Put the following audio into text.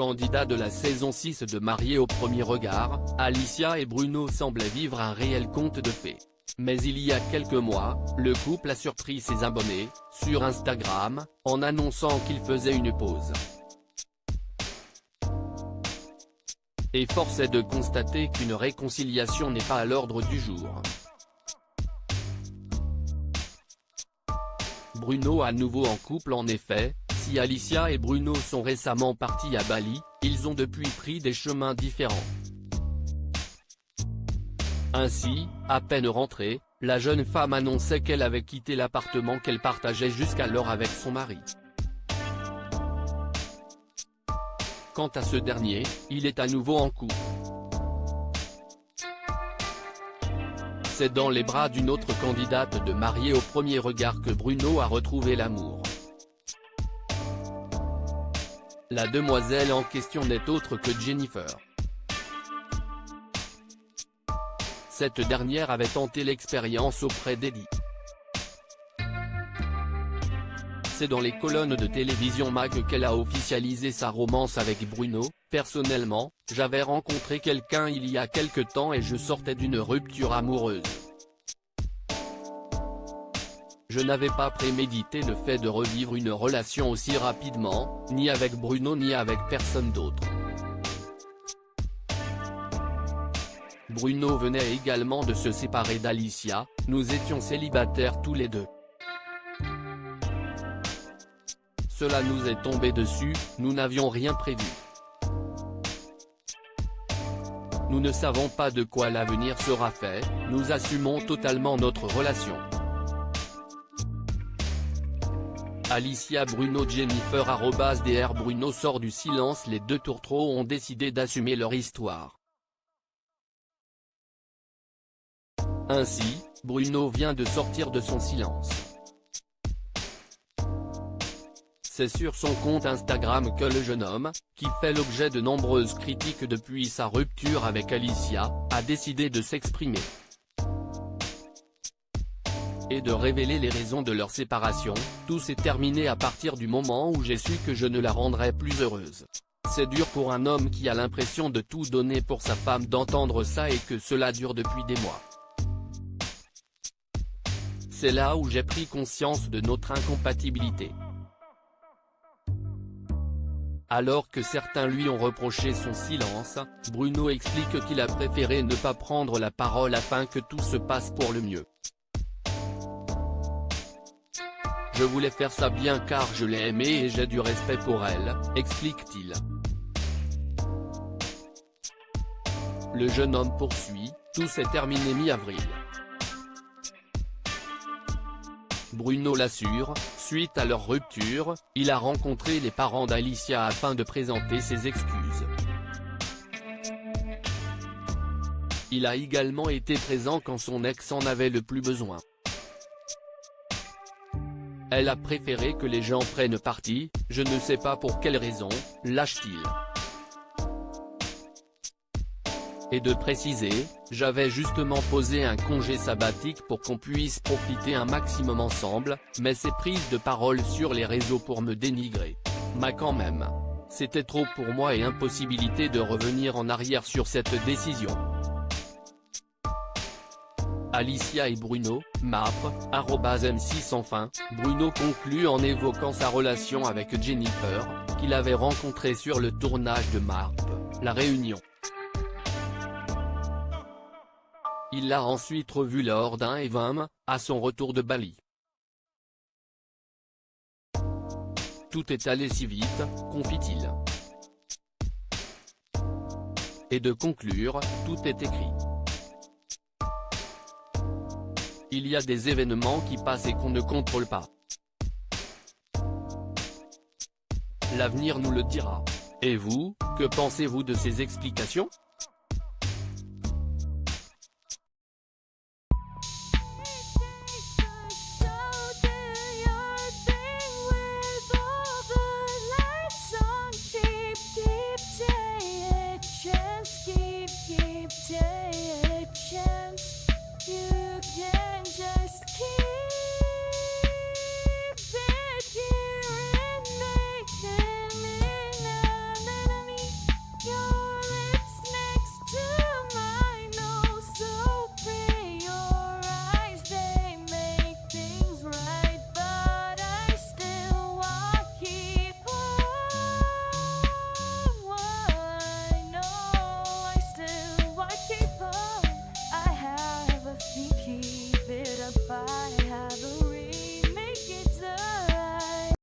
Candidats de la saison 6 de Mariés au premier regard, Alicia et Bruno semblaient vivre un réel conte de fées. Mais il y a quelques mois, le couple a surpris ses abonnés, sur Instagram, en annonçant qu'il faisait une pause. Et force est de constater qu'une réconciliation n'est pas à l'ordre du jour. Bruno à nouveau en couple. En effet, si Alicia et Bruno sont récemment partis à Bali, ils ont depuis pris des chemins différents. Ainsi, à peine rentrée, la jeune femme annonçait qu'elle avait quitté l'appartement qu'elle partageait jusqu'alors avec son mari. Quant à ce dernier, il est à nouveau en couple. C'est dans les bras d'une autre candidate de Mariés au premier regard que Bruno a retrouvé l'amour. La demoiselle en question n'est autre que Jennifer. Cette dernière avait tenté l'expérience auprès d'Eddie. C'est dans les colonnes de télévision Mag qu'elle a officialisé sa romance avec Bruno. Personnellement, j'avais rencontré quelqu'un il y a quelque temps et je sortais d'une rupture amoureuse. Je n'avais pas prémédité le fait de revivre une relation aussi rapidement, ni avec Bruno ni avec personne d'autre. Bruno venait également de se séparer d'Alicia, nous étions célibataires tous les deux. Cela nous est tombé dessus, nous n'avions rien prévu. Nous ne savons pas de quoi l'avenir sera fait, nous assumons totalement notre relation. Alicia Bruno Jennifer @Dr Bruno sort du silence. Les deux tourtereaux ont décidé d'assumer leur histoire. Ainsi, Bruno vient de sortir de son silence. C'est sur son compte Instagram que le jeune homme, qui fait l'objet de nombreuses critiques depuis sa rupture avec Alicia, a décidé de s'exprimer. Et de révéler les raisons de leur séparation. Tout s'est terminé à partir du moment où j'ai su que je ne la rendrais plus heureuse. C'est dur pour un homme qui a l'impression de tout donner pour sa femme d'entendre ça et que cela dure depuis des mois. C'est là où j'ai pris conscience de notre incompatibilité. Alors que certains lui ont reproché son silence, Bruno explique qu'il a préféré ne pas prendre la parole afin que tout se passe pour le mieux. Je voulais faire ça bien car je l'ai aimée et j'ai du respect pour elle, explique-t-il. Le jeune homme poursuit, tout s'est terminé mi-avril. Bruno l'assure, suite à leur rupture, il a rencontré les parents d'Alicia afin de présenter ses excuses. Il a également été présent quand son ex en avait le plus besoin. Elle a préféré que les gens prennent parti, je ne sais pas pour quelle raison, lâche-t-il. Et de préciser, j'avais justement posé un congé sabbatique pour qu'on puisse profiter un maximum ensemble, mais ces prises de parole sur les réseaux pour me dénigrer. Mais quand même. C'était trop pour moi et impossibilité de revenir en arrière sur cette décision. Alicia et Bruno, MAPRE, @M6 Enfin, Bruno conclut en évoquant sa relation avec Jennifer, qu'il avait rencontrée sur le tournage de MAPRE, La Réunion. Il l'a ensuite revue lors d'un événement, à son retour de Bali. Tout est allé si vite, confie-t-il. Et de conclure, tout est écrit. Il y a des événements qui passent et qu'on ne contrôle pas. L'avenir nous le dira. Et vous, que pensez-vous de ces explications ?